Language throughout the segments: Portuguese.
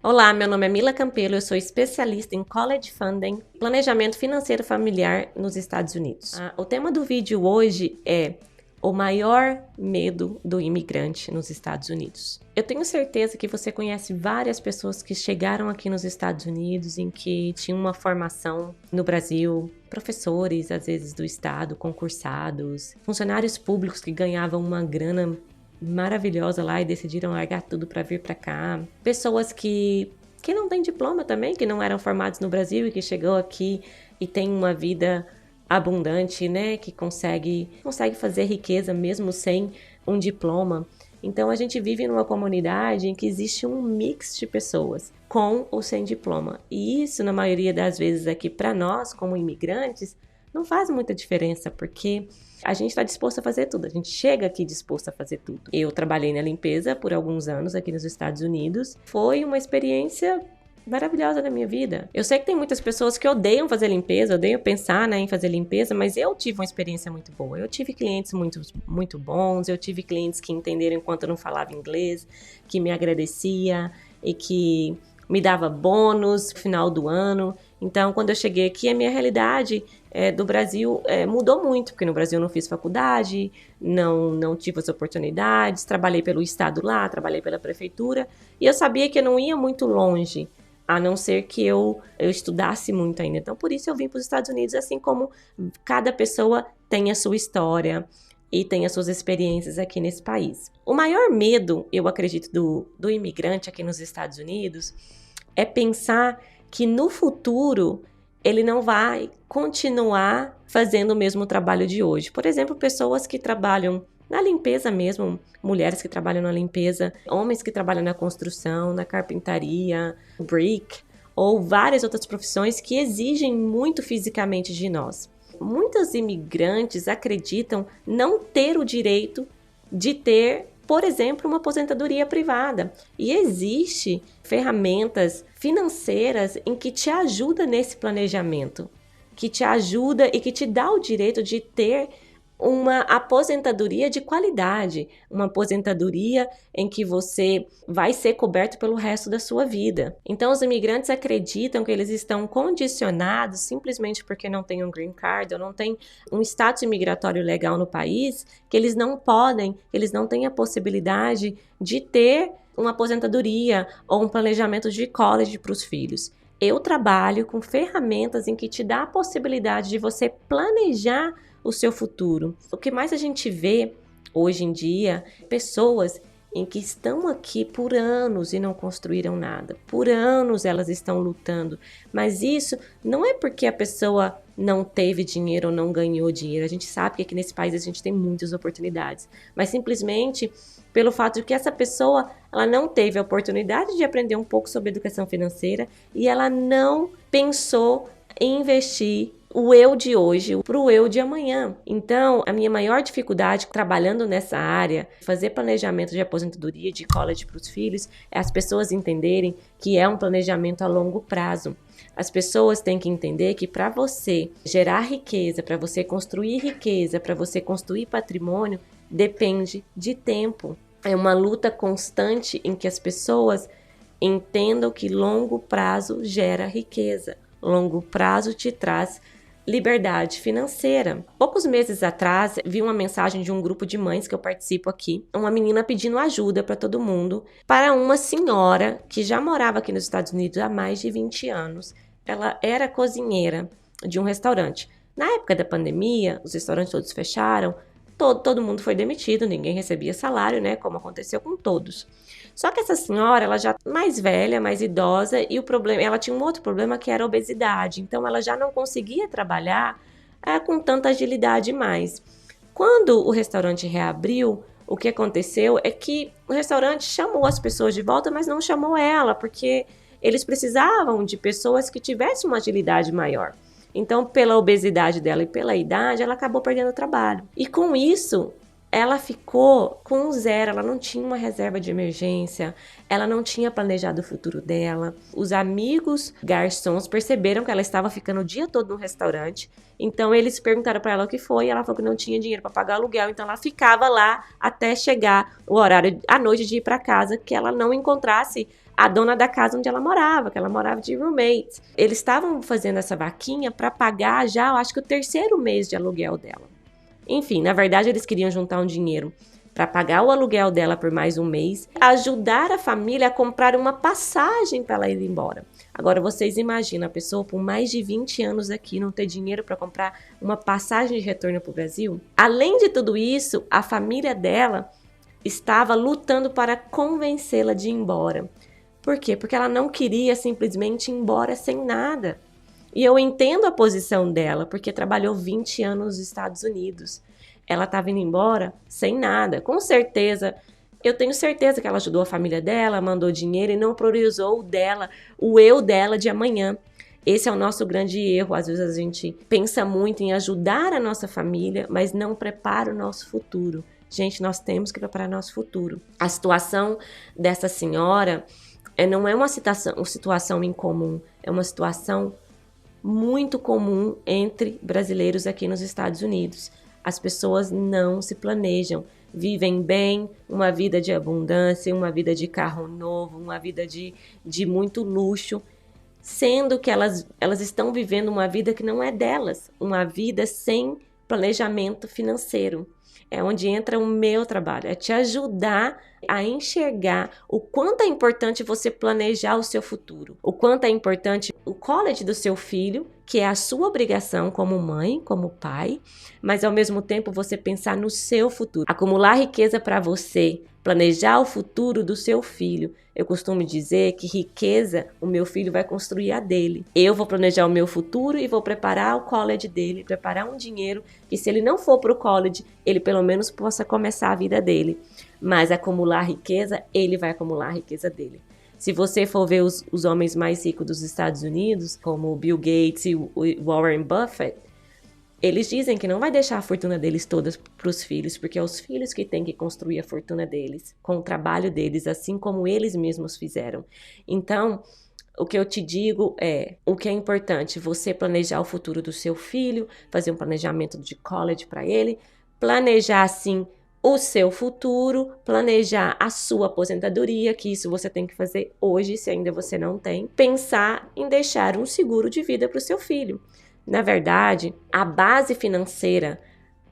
Olá, meu nome é Mila Campelo, eu sou especialista em College Funding, planejamento financeiro familiar nos Estados Unidos. O tema do vídeo hoje é o maior medo do imigrante nos Estados Unidos. Eu tenho certeza que você conhece várias pessoas que chegaram aqui nos Estados Unidos em que tinham uma formação no Brasil, professores, às vezes do estado, concursados, funcionários públicos que ganhavam uma grana maravilhosa lá e decidiram largar tudo para vir para cá. Pessoas que não têm diploma também, que não eram formados no Brasil e que chegou aqui e tem uma vida abundante, né? Que consegue fazer riqueza mesmo sem um diploma. Então a gente vive numa comunidade em que existe um mix de pessoas, com ou sem diploma. E isso, na maioria das vezes aqui para nós, como imigrantes, não faz muita diferença, porque a gente está disposto a fazer tudo, a gente chega aqui disposto a fazer tudo. Eu trabalhei na limpeza por alguns anos aqui nos Estados Unidos, foi uma experiência maravilhosa na minha vida. Eu sei que tem muitas pessoas que odeiam fazer limpeza, odeiam pensar, né, em fazer limpeza, mas eu tive uma experiência muito boa. Eu tive clientes muito bons, eu tive clientes que entenderam enquanto eu não falava inglês, que me agradecia e que me dava bônus no final do ano. Então, quando eu cheguei aqui, a minha realidade do Brasil mudou muito, porque no Brasil eu não fiz faculdade, não tive as oportunidades, trabalhei pelo estado lá, trabalhei pela prefeitura, e eu sabia que eu não ia muito longe, a não ser que eu estudasse muito ainda. Então, por isso eu vim para os Estados Unidos, assim como cada pessoa tem a sua história e tem as suas experiências aqui nesse país. O maior medo, eu acredito, do imigrante aqui nos Estados Unidos é pensar que no futuro ele não vai continuar fazendo o mesmo trabalho de hoje. Por exemplo, pessoas que trabalham na limpeza mesmo, mulheres que trabalham na limpeza, homens que trabalham na construção, na carpintaria, brick, ou várias outras profissões que exigem muito fisicamente de nós. Muitos imigrantes acreditam não ter o direito de ter, por exemplo, uma aposentadoria privada. E existe ferramentas financeiras em que te ajuda nesse planejamento, que te ajuda e que te dá o direito de ter uma aposentadoria de qualidade, uma aposentadoria em que você vai ser coberto pelo resto da sua vida. Então, os imigrantes acreditam que eles estão condicionados simplesmente porque não têm um green card ou não têm um status imigratório legal no país, que eles não podem, eles não têm a possibilidade de ter uma aposentadoria ou um planejamento de college para os filhos. Eu trabalho com ferramentas em que te dá a possibilidade de você planejar o seu futuro. O que mais a gente vê hoje em dia, pessoas em que estão aqui por anos e não construíram nada. Por anos elas estão lutando, mas isso não é porque a pessoa não teve dinheiro ou não ganhou dinheiro. A gente sabe que aqui nesse país a gente tem muitas oportunidades, mas simplesmente pelo fato de que essa pessoa ela não teve a oportunidade de aprender um pouco sobre educação financeira e ela não pensou em investir o eu de hoje para o eu de amanhã. Então, a minha maior dificuldade trabalhando nessa área, fazer planejamento de aposentadoria, de college para os filhos, é as pessoas entenderem que é um planejamento a longo prazo. As pessoas têm que entender que para você gerar riqueza, para você construir riqueza, para você construir patrimônio, depende de tempo. É uma luta constante em que as pessoas entendam que longo prazo gera riqueza. Longo prazo te traz liberdade financeira. Poucos meses atrás, vi uma mensagem de um grupo de mães que eu participo aqui, uma menina pedindo ajuda para todo mundo, para uma senhora que já morava aqui nos Estados Unidos há mais de 20 anos. Ela era cozinheira de um restaurante. Na época da pandemia, os restaurantes todos fecharam, todo mundo foi demitido, ninguém recebia salário, né, como aconteceu com todos. Só que essa senhora, ela já mais velha, mais idosa, e o problema, ela tinha um outro problema que era a obesidade. Então, ela já não conseguia trabalhar com tanta agilidade mais. Quando o restaurante reabriu, o que aconteceu é que o restaurante chamou as pessoas de volta, mas não chamou ela, porque eles precisavam de pessoas que tivessem uma agilidade maior. Então, pela obesidade dela e pela idade, ela acabou perdendo o trabalho. E com isso, ela ficou com zero, ela não tinha uma reserva de emergência, ela não tinha planejado o futuro dela. Os amigos garçons perceberam que ela estava ficando o dia todo no restaurante, então eles perguntaram para ela o que foi, e ela falou que não tinha dinheiro para pagar aluguel, então ela ficava lá até chegar o horário à noite de ir para casa, que ela não encontrasse a dona da casa onde ela morava, que ela morava de roommate. Eles estavam fazendo essa vaquinha para pagar já, eu acho que o 3º mês de aluguel dela. Enfim, na verdade, eles queriam juntar um dinheiro para pagar o aluguel dela por mais um mês, ajudar a família a comprar uma passagem para ela ir embora. Agora, vocês imaginam a pessoa por mais de 20 anos aqui não ter dinheiro para comprar uma passagem de retorno para o Brasil? Além de tudo isso, a família dela estava lutando para convencê-la de ir embora. Por quê? Porque ela não queria simplesmente ir embora sem nada. E eu entendo a posição dela, porque trabalhou 20 anos nos Estados Unidos. Ela estava indo embora sem nada. Com certeza, eu tenho certeza que ela ajudou a família dela, mandou dinheiro e não priorizou o eu dela de amanhã. Esse é o nosso grande erro. Às vezes a gente pensa muito em ajudar a nossa família, mas não prepara o nosso futuro. Gente, nós temos que preparar nosso futuro. A situação dessa senhora não é uma situação incomum, é uma situação muito comum entre brasileiros aqui nos Estados Unidos. As pessoas não se planejam, vivem bem, uma vida de abundância, uma vida de carro novo, uma vida de muito luxo, sendo que elas estão vivendo uma vida que não é delas, uma vida sem planejamento financeiro. É onde entra o meu trabalho, é te ajudar a enxergar o quanto é importante você planejar o seu futuro, o quanto é importante o college do seu filho, que é a sua obrigação como mãe, como pai, mas ao mesmo tempo você pensar no seu futuro, acumular riqueza para você, planejar o futuro do seu filho. Eu costumo dizer que riqueza o meu filho vai construir a dele. Eu vou planejar o meu futuro e vou preparar o college dele, preparar um dinheiro que se ele não for para o college, ele pelo menos possa começar a vida dele. Mas acumular riqueza, ele vai acumular a riqueza dele. Se você for ver os homens mais ricos dos Estados Unidos, como o Bill Gates e o Warren Buffett, eles dizem que não vai deixar a fortuna deles todas para os filhos, porque é os filhos que têm que construir a fortuna deles, com o trabalho deles, assim como eles mesmos fizeram. Então, o que eu te digo o que é importante, você planejar o futuro do seu filho, fazer um planejamento de college para ele, planejar, assim, o seu futuro, planejar a sua aposentadoria, que isso você tem que fazer hoje, se ainda você não tem, pensar em deixar um seguro de vida para o seu filho. Na verdade, a base financeira,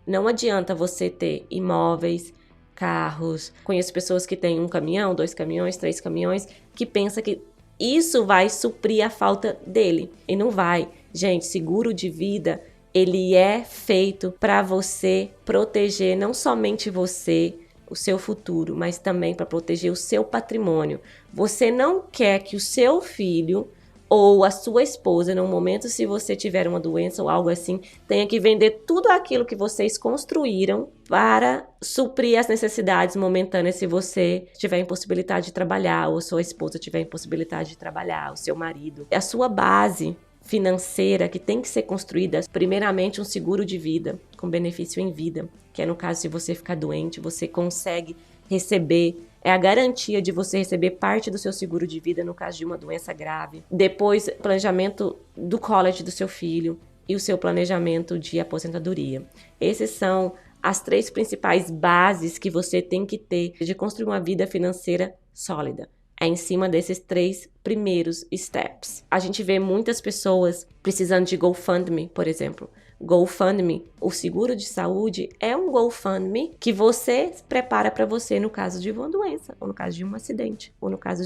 não adianta você ter imóveis, carros. Conheço pessoas que têm 1 caminhão, 2 caminhões, 3 caminhões, que pensam que isso vai suprir a falta dele. E não vai. Gente, seguro de vida, ele é feito para você proteger não somente você, o seu futuro, mas também para proteger o seu patrimônio. Você não quer que o seu filho ou a sua esposa, no momento se você tiver uma doença ou algo assim, tenha que vender tudo aquilo que vocês construíram para suprir as necessidades momentâneas se você tiver impossibilidade de trabalhar, ou sua esposa tiver impossibilidade de trabalhar, o seu marido. A sua base financeira que tem que ser construída, primeiramente um seguro de vida, com benefício em vida, que é no caso se você ficar doente, você consegue receber, é a garantia de você receber parte do seu seguro de vida no caso de uma doença grave. Depois, planejamento do college do seu filho e o seu planejamento de aposentadoria. Esses são as 3 principais bases que você tem que ter de construir uma vida financeira sólida. É em cima desses 3 primeiros steps. A gente vê muitas pessoas precisando de GoFundMe, por exemplo. GoFundMe, o seguro de saúde, é um GoFundMe que você prepara para você no caso de uma doença, ou no caso de um acidente, ou no caso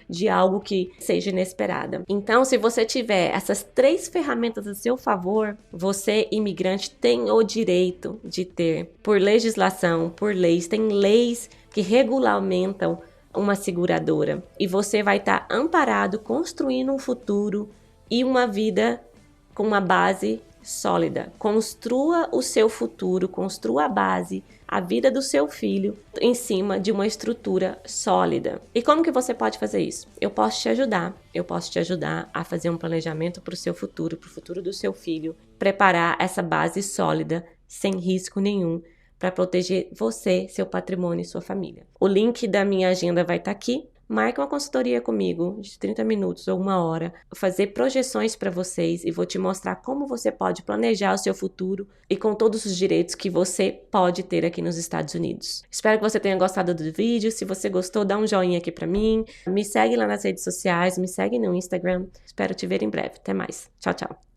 de algo que seja inesperada. Então, se você tiver essas 3 ferramentas a seu favor, você, imigrante, tem o direito de ter, por legislação, por leis, tem leis que regulamentam uma seguradora. E você vai estar amparado, construindo um futuro e uma vida com uma base sólida. Construa o seu futuro, construa a base, a vida do seu filho em cima de uma estrutura sólida. E como que você pode fazer isso? Eu posso te ajudar. Eu posso te ajudar a fazer um planejamento para o seu futuro, para o futuro do seu filho, preparar essa base sólida, sem risco nenhum, para proteger você, seu patrimônio e sua família. O link da minha agenda vai estar aqui. Marque uma consultoria comigo de 30 minutos ou 1 hora, vou fazer projeções para vocês e vou te mostrar como você pode planejar o seu futuro e com todos os direitos que você pode ter aqui nos Estados Unidos. Espero que você tenha gostado do vídeo. Se você gostou, dá um joinha aqui para mim. Me segue lá nas redes sociais, me segue no Instagram. Espero te ver em breve. Até mais. Tchau, tchau.